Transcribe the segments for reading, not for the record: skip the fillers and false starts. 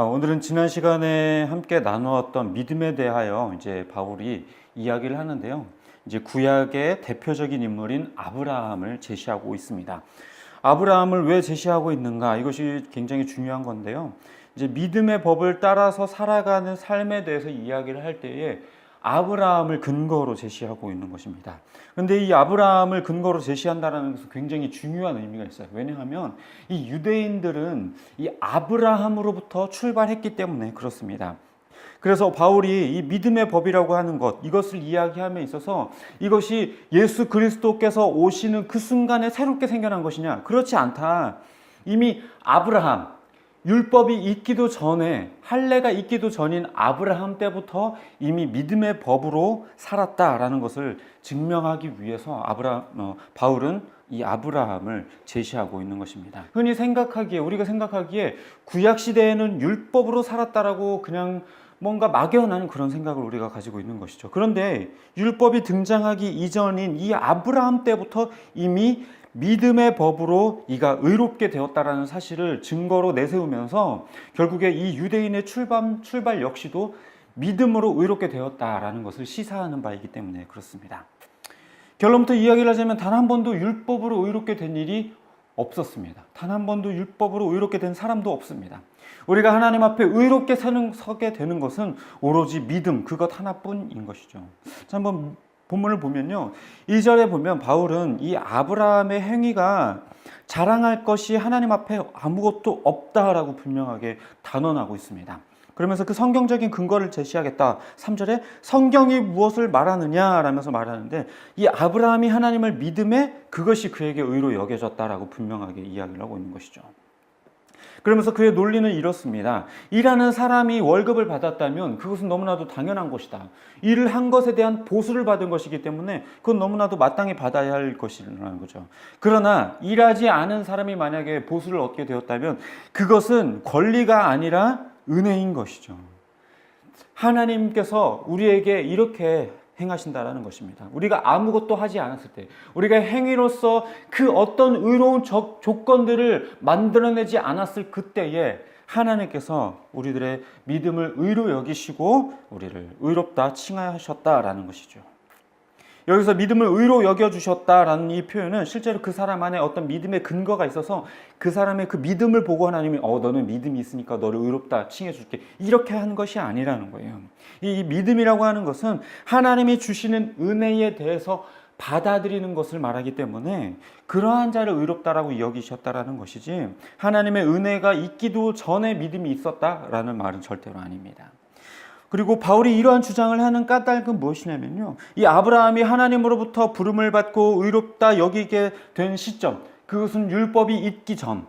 오늘은 지난 시간에 함께 나누었던 믿음에 대하여 이제 바울이 이야기를 하는데요. 이제 구약의 대표적인 인물인 아브라함을 제시하고 있습니다. 아브라함을 왜 제시하고 있는가? 이것이 굉장히 중요한 건데요. 이제 믿음의 법을 따라서 살아가는 삶에 대해서 이야기를 할 때에 아브라함을 근거로 제시하고 있는 것입니다. 그런데 이 아브라함을 근거로 제시한다는 것은 굉장히 중요한 의미가 있어요. 왜냐하면 이 유대인들은 이 아브라함으로부터 출발했기 때문에 그렇습니다. 그래서 바울이 이 믿음의 법이라고 하는 것, 이것을 이야기함에 있어서 이것이 예수 그리스도께서 오시는 그 순간에 새롭게 생겨난 것이냐? 그렇지 않다. 이미 아브라함, 율법이 있기도 전에, 할례가 있기도 전인 아브라함 때부터 이미 믿음의 법으로 살았다라는 것을 증명하기 위해서 바울은 이 아브라함을 제시하고 있는 것입니다. 흔히 우리가 생각하기에 구약 시대에는 율법으로 살았다라고 그냥 뭔가 막연한 그런 생각을 우리가 가지고 있는 것이죠. 그런데 율법이 등장하기 이전인 이 아브라함 때부터 이미 믿음의 법으로 이가 의롭게 되었다라는 사실을 증거로 내세우면서 결국에 이 유대인의 출발 역시도 믿음으로 의롭게 되었다라는 것을 시사하는 바이기 때문에 그렇습니다. 결론부터 이야기를 하자면 단 한 번도 율법으로 의롭게 된 일이 없었습니다. 단 한 번도 율법으로 의롭게 된 사람도 없습니다. 우리가 하나님 앞에 의롭게 서게 되는 것은 오로지 믿음, 그것 하나뿐인 것이죠. 자, 한번 본문을 보면요. 2절에 보면 바울은 이 아브라함의 행위가 자랑할 것이 하나님 앞에 아무것도 없다라고 분명하게 단언하고 있습니다. 그러면서 그 성경적인 근거를 제시하겠다. 3절에 성경이 무엇을 말하느냐 라면서 말하는데 이 아브라함이 하나님을 믿음에 그것이 그에게 의로 여겨졌다라고 분명하게 이야기를 하고 있는 것이죠. 그러면서 그의 논리는 이렇습니다. 일하는 사람이 월급을 받았다면 그것은 너무나도 당연한 것이다. 일을 한 것에 대한 보수를 받은 것이기 때문에 그건 너무나도 마땅히 받아야 할 것이라는 거죠. 그러나 일하지 않은 사람이 만약에 보수를 얻게 되었다면 그것은 권리가 아니라 은혜인 것이죠. 하나님께서 우리에게 이렇게 행하신다라는 것입니다. 우리가 아무것도 하지 않았을 때, 우리가 행위로서 그 어떤 의로운 조건들을 만들어내지 않았을 그때에 하나님께서 우리들의 믿음을 의로 여기시고 우리를 의롭다 칭하셨다라는 것이죠. 여기서 믿음을 의로 여겨주셨다라는 이 표현은 실제로 그 사람 안에 어떤 믿음의 근거가 있어서 그 사람의 그 믿음을 보고 하나님이 너는 믿음이 있으니까 너를 의롭다 칭해줄게 이렇게 한 것이 아니라는 거예요. 이 믿음이라고 하는 것은 하나님이 주시는 은혜에 대해서 받아들이는 것을 말하기 때문에 그러한 자를 의롭다라고 여기셨다라는 것이지 하나님의 은혜가 있기도 전에 믿음이 있었다라는 말은 절대로 아닙니다. 그리고 바울이 이러한 주장을 하는 까닭은 무엇이냐면요. 이 아브라함이 하나님으로부터 부름을 받고 의롭다 여기게 된 시점, 그것은 율법이 있기 전,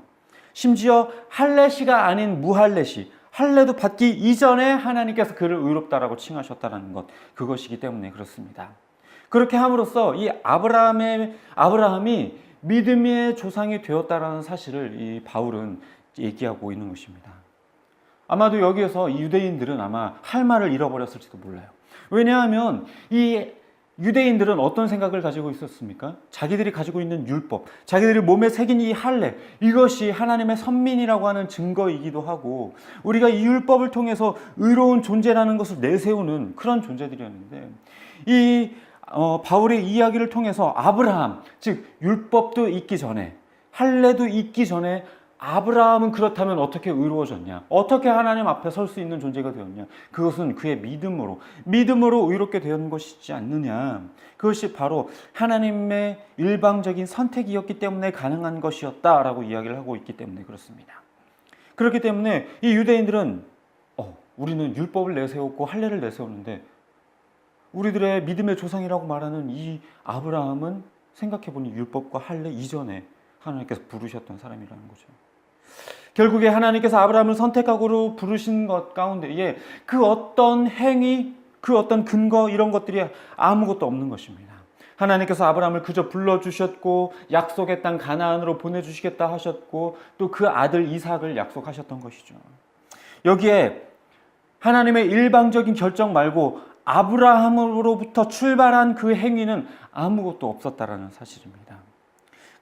심지어 할례시가 아닌 무할례시, 할례도 받기 이전에 하나님께서 그를 의롭다라고 칭하셨다는 것, 그것이기 때문에 그렇습니다. 그렇게 함으로써 이 아브라함이 믿음의 조상이 되었다라는 사실을 이 바울은 얘기하고 있는 것입니다. 아마도 여기에서 이 유대인들은 아마 할 말을 잃어버렸을지도 몰라요. 왜냐하면 이 유대인들은 어떤 생각을 가지고 있었습니까? 자기들이 가지고 있는 율법, 자기들이 몸에 새긴 이 할례, 이것이 하나님의 선민이라고 하는 증거이기도 하고 우리가 이 율법을 통해서 의로운 존재라는 것을 내세우는 그런 존재들이었는데 바울의 이야기를 통해서 아브라함, 즉 율법도 있기 전에 할례도 있기 전에 아브라함은 그렇다면 어떻게 의로워졌냐? 어떻게 하나님 앞에 설 수 있는 존재가 되었냐? 그것은 그의 믿음으로 의롭게 된 것이지 않느냐? 그것이 바로 하나님의 일방적인 선택이었기 때문에 가능한 것이었다라고 이야기를 하고 있기 때문에 그렇습니다. 그렇기 때문에 이 유대인들은 우리는 율법을 내세웠고 할례를 내세웠는데 우리들의 믿음의 조상이라고 말하는 이 아브라함은 생각해보니 율법과 할례 이전에 하나님께서 부르셨던 사람이라는 거죠. 결국에 하나님께서 아브라함을 선택하고 부르신 것 가운데에 그 어떤 행위, 그 어떤 근거 이런 것들이 아무것도 없는 것입니다. 하나님께서 아브라함을 그저 불러주셨고 약속의 땅 가나안으로 보내주시겠다 하셨고 또 그 아들 이삭을 약속하셨던 것이죠. 여기에 하나님의 일방적인 결정 말고 아브라함으로부터 출발한 그 행위는 아무것도 없었다라는 사실입니다.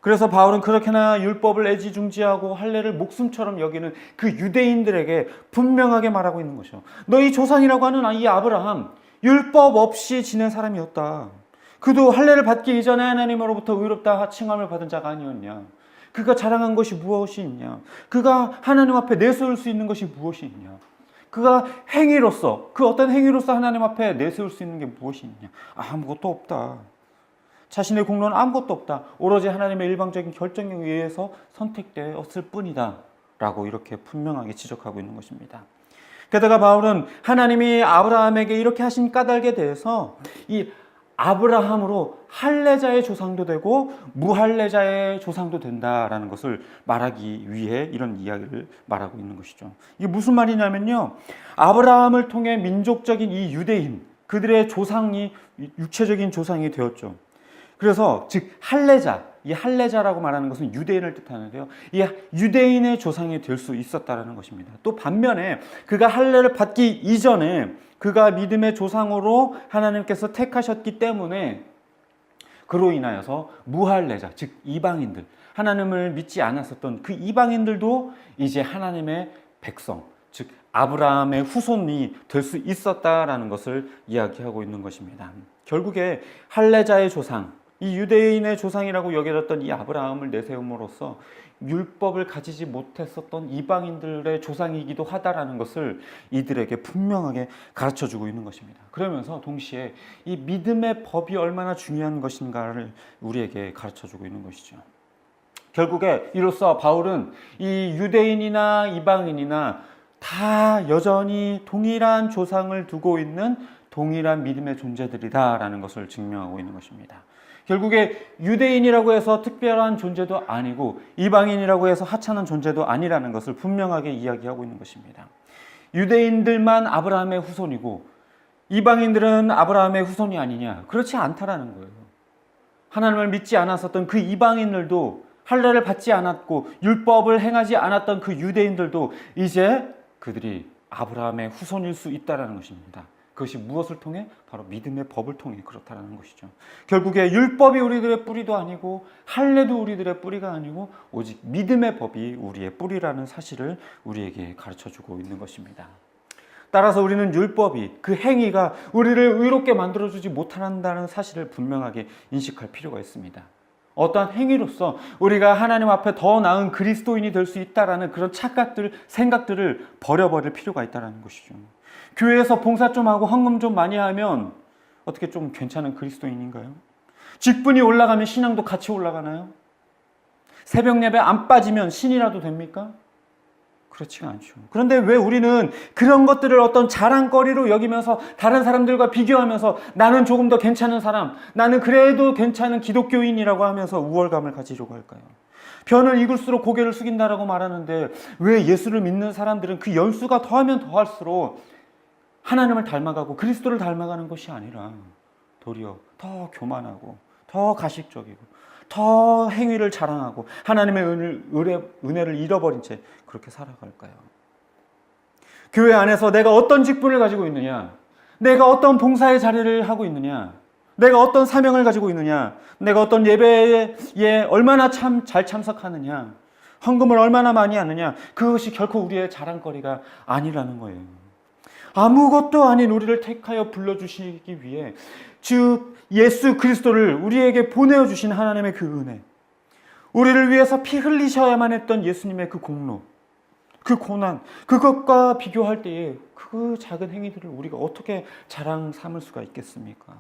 그래서 바울은 그렇게나 율법을 애지중지하고 할례를 목숨처럼 여기는 그 유대인들에게 분명하게 말하고 있는 것이요. 너희 조상이라고 하는 이 아브라함, 율법 없이 지낸 사람이었다. 그도 할례를 받기 이전에 하나님으로부터 의롭다 칭함을 받은 자가 아니었냐. 그가 자랑한 것이 무엇이 있냐. 그가 하나님 앞에 내세울 수 있는 것이 무엇이 있냐. 그가 행위로서, 그 어떤 행위로서 하나님 앞에 내세울 수 있는 게 무엇이 있냐. 아무것도 없다. 자신의 공로는 아무것도 없다. 오로지 하나님의 일방적인 결정에 의해서 선택되었을 뿐이다. 라고 이렇게 분명하게 지적하고 있는 것입니다. 게다가 바울은 하나님이 아브라함에게 이렇게 하신 까닭에 대해서 이 아브라함으로 할례자의 조상도 되고 무할례자의 조상도 된다라는 것을 말하기 위해 이런 이야기를 말하고 있는 것이죠. 이게 무슨 말이냐면요. 아브라함을 통해 민족적인 이 유대인, 그들의 조상이 육체적인 조상이 되었죠. 그래서 즉 할례자, 이 할례자라고 말하는 것은 유대인을 뜻하는데요. 이 유대인의 조상이 될 수 있었다라는 것입니다. 또 반면에 그가 할례를 받기 이전에 그가 믿음의 조상으로 하나님께서 택하셨기 때문에 그로 인하여서 무할례자, 즉 이방인들, 하나님을 믿지 않았었던 그 이방인들도 이제 하나님의 백성, 즉 아브라함의 후손이 될 수 있었다라는 것을 이야기하고 있는 것입니다. 결국에 할례자의 조상, 이 유대인의 조상이라고 여겨졌던 이 아브라함을 내세움으로써 율법을 가지지 못했었던 이방인들의 조상이기도 하다라는 것을 이들에게 분명하게 가르쳐주고 있는 것입니다. 그러면서 동시에 이 믿음의 법이 얼마나 중요한 것인가를 우리에게 가르쳐주고 있는 것이죠. 결국에 이로써 바울은 이 유대인이나 이방인이나 다 여전히 동일한 조상을 두고 있는 동일한 믿음의 존재들이다라는 것을 증명하고 있는 것입니다. 결국에 유대인이라고 해서 특별한 존재도 아니고 이방인이라고 해서 하찮은 존재도 아니라는 것을 분명하게 이야기하고 있는 것입니다. 유대인들만 아브라함의 후손이고 이방인들은 아브라함의 후손이 아니냐? 그렇지 않다라는 거예요. 하나님을 믿지 않았었던 그 이방인들도, 할례를 받지 않았고 율법을 행하지 않았던 그 유대인들도 이제 그들이 아브라함의 후손일 수 있다는 것입니다. 그것이 무엇을 통해? 바로 믿음의 법을 통해 그렇다는 것이죠. 결국에 율법이 우리들의 뿌리도 아니고 할례도 우리들의 뿌리가 아니고 오직 믿음의 법이 우리의 뿌리라는 사실을 우리에게 가르쳐주고 있는 것입니다. 따라서 우리는 율법이, 그 행위가 우리를 의롭게 만들어주지 못한다는 사실을 분명하게 인식할 필요가 있습니다. 어떠한 행위로서 우리가 하나님 앞에 더 나은 그리스도인이 될 수 있다라는 그런 착각들, 생각들을 버려버릴 필요가 있다는 것이죠. 교회에서 봉사 좀 하고 헌금 좀 많이 하면 어떻게 좀 괜찮은 그리스도인인가요? 직분이 올라가면 신앙도 같이 올라가나요? 새벽 예배 안 빠지면 신이라도 됩니까? 그렇지가 않죠. 그런데 왜 우리는 그런 것들을 어떤 자랑거리로 여기면서 다른 사람들과 비교하면서 나는 조금 더 괜찮은 사람, 나는 그래도 괜찮은 기독교인이라고 하면서 우월감을 가지려고 할까요? 변을 익을수록 고개를 숙인다라고 말하는데 왜 예수를 믿는 사람들은 그 연수가 더하면 더할수록 하나님을 닮아가고 그리스도를 닮아가는 것이 아니라 도리어 더 교만하고 더 가식적이고 더 행위를 자랑하고 하나님의 은혜를 잃어버린 채 그렇게 살아갈까요? 교회 안에서 내가 어떤 직분을 가지고 있느냐, 내가 어떤 봉사의 자리를 하고 있느냐, 내가 어떤 사명을 가지고 있느냐, 내가 어떤 예배에 얼마나 잘 참석하느냐, 헌금을 얼마나 많이 하느냐, 그것이 결코 우리의 자랑거리가 아니라는 거예요. 아무것도 아닌 우리를 택하여 불러주시기 위해 주 예수 그리스도를 우리에게 보내주신 하나님의 그 은혜, 우리를 위해서 피 흘리셔야만 했던 예수님의 그 공로, 그 고난, 그것과 비교할 때에 그 작은 행위들을 우리가 어떻게 자랑 삼을 수가 있겠습니까?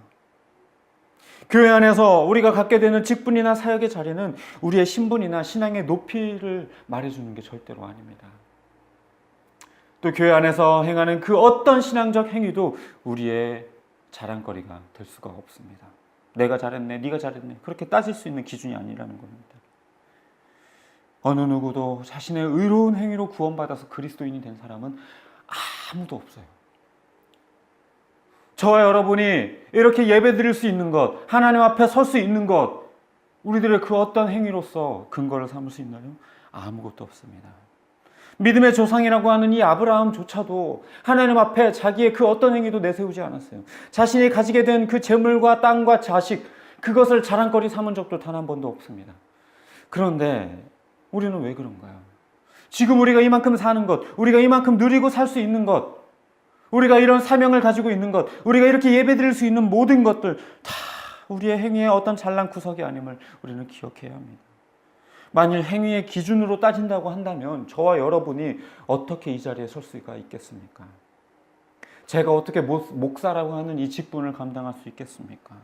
교회 안에서 우리가 갖게 되는 직분이나 사역의 자리는 우리의 신분이나 신앙의 높이를 말해주는 게 절대로 아닙니다. 또 교회 안에서 행하는 그 어떤 신앙적 행위도 우리의 자랑거리가 될 수가 없습니다. 내가 잘했네, 네가 잘했네, 그렇게 따질 수 있는 기준이 아니라는 겁니다. 어느 누구도 자신의 의로운 행위로 구원받아서 그리스도인이 된 사람은 아무도 없어요. 저와 여러분이 이렇게 예배 드릴 수 있는 것, 하나님 앞에 설 수 있는 것, 우리들의 그 어떤 행위로서 근거를 삼을 수 있나요? 아무것도 없습니다. 믿음의 조상이라고 하는 이 아브라함조차도 하나님 앞에 자기의 그 어떤 행위도 내세우지 않았어요. 자신이 가지게 된 그 재물과 땅과 자식, 그것을 자랑거리 삼은 적도 단 한 번도 없습니다. 그런데 우리는 왜 그런가요? 지금 우리가 이만큼 사는 것, 우리가 이만큼 누리고 살 수 있는 것, 우리가 이런 사명을 가지고 있는 것, 우리가 이렇게 예배드릴 수 있는 모든 것들 다 우리의 행위의 어떤 잘난 구석이 아님을 우리는 기억해야 합니다. 만일 행위의 기준으로 따진다고 한다면 저와 여러분이 어떻게 이 자리에 설 수가 있겠습니까? 제가 어떻게 목사라고 하는 이 직분을 감당할 수 있겠습니까?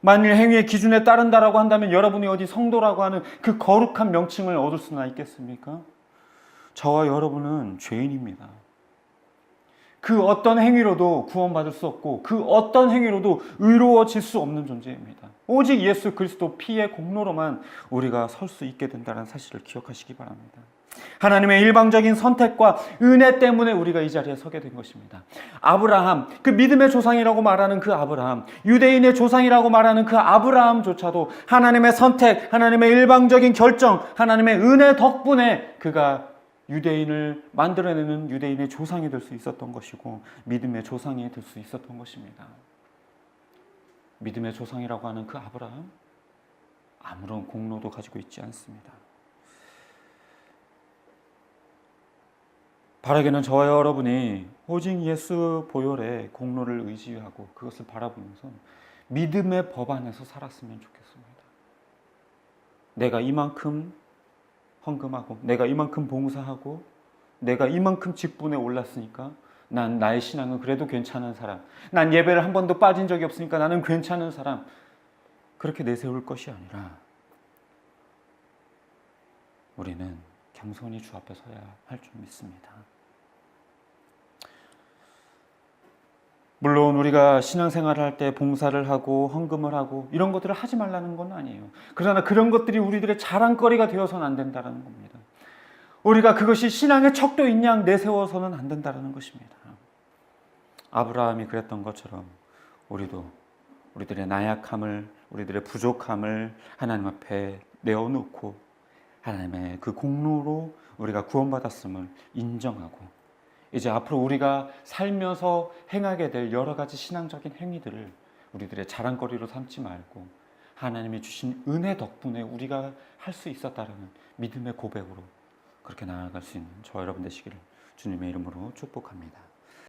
만일 행위의 기준에 따른다라고 한다면 여러분이 어디 성도라고 하는 그 거룩한 명칭을 얻을 수나 있겠습니까? 저와 여러분은 죄인입니다. 그 어떤 행위로도 구원받을 수 없고 그 어떤 행위로도 의로워질 수 없는 존재입니다. 오직 예수 그리스도 피의 공로로만 우리가 설 수 있게 된다는 사실을 기억하시기 바랍니다. 하나님의 일방적인 선택과 은혜 때문에 우리가 이 자리에 서게 된 것입니다. 아브라함, 그 믿음의 조상이라고 말하는 그 아브라함, 유대인의 조상이라고 말하는 그 아브라함조차도 하나님의 선택, 하나님의 일방적인 결정, 하나님의 은혜 덕분에 그가 유대인을 만들어내는 유대인의 조상이 될 수 있었던 것이고 믿음의 조상이 될 수 있었던 것입니다. 믿음의 조상이라고 하는 그 아브라함, 아무런 공로도 가지고 있지 않습니다. 바라기는 저와 여러분이 오직 예수 보혈의 공로를 의지하고 그것을 바라보면서 믿음의 법 안에서 살았으면 좋겠습니다. 내가 이만큼 헌금하고 내가 이만큼 봉사하고 내가 이만큼 직분에 올랐으니까 난 나의 신앙은 그래도 괜찮은 사람, 난 예배를 한 번도 빠진 적이 없으니까 나는 괜찮은 사람, 그렇게 내세울 것이 아니라 우리는 겸손히 주 앞에 서야 할 줄 믿습니다. 물론 우리가 신앙생활을 할 때 봉사를 하고 헌금을 하고 이런 것들을 하지 말라는 건 아니에요. 그러나 그런 것들이 우리들의 자랑거리가 되어서는 안 된다는 겁니다. 우리가 그것이 신앙의 척도인 양 내세워서는 안 된다는 것입니다. 아브라함이 그랬던 것처럼 우리도 우리들의 나약함을, 우리들의 부족함을 하나님 앞에 내어놓고 하나님의 그 공로로 우리가 구원받았음을 인정하고 이제 앞으로 우리가 살면서 행하게 될 여러 가지 신앙적인 행위들을 우리들의 자랑거리로 삼지 말고 하나님이 주신 은혜 덕분에 우리가 할 수 있었다는 믿음의 고백으로 그렇게 나아갈 수 있는 저와 여러분 되시기를 주님의 이름으로 축복합니다.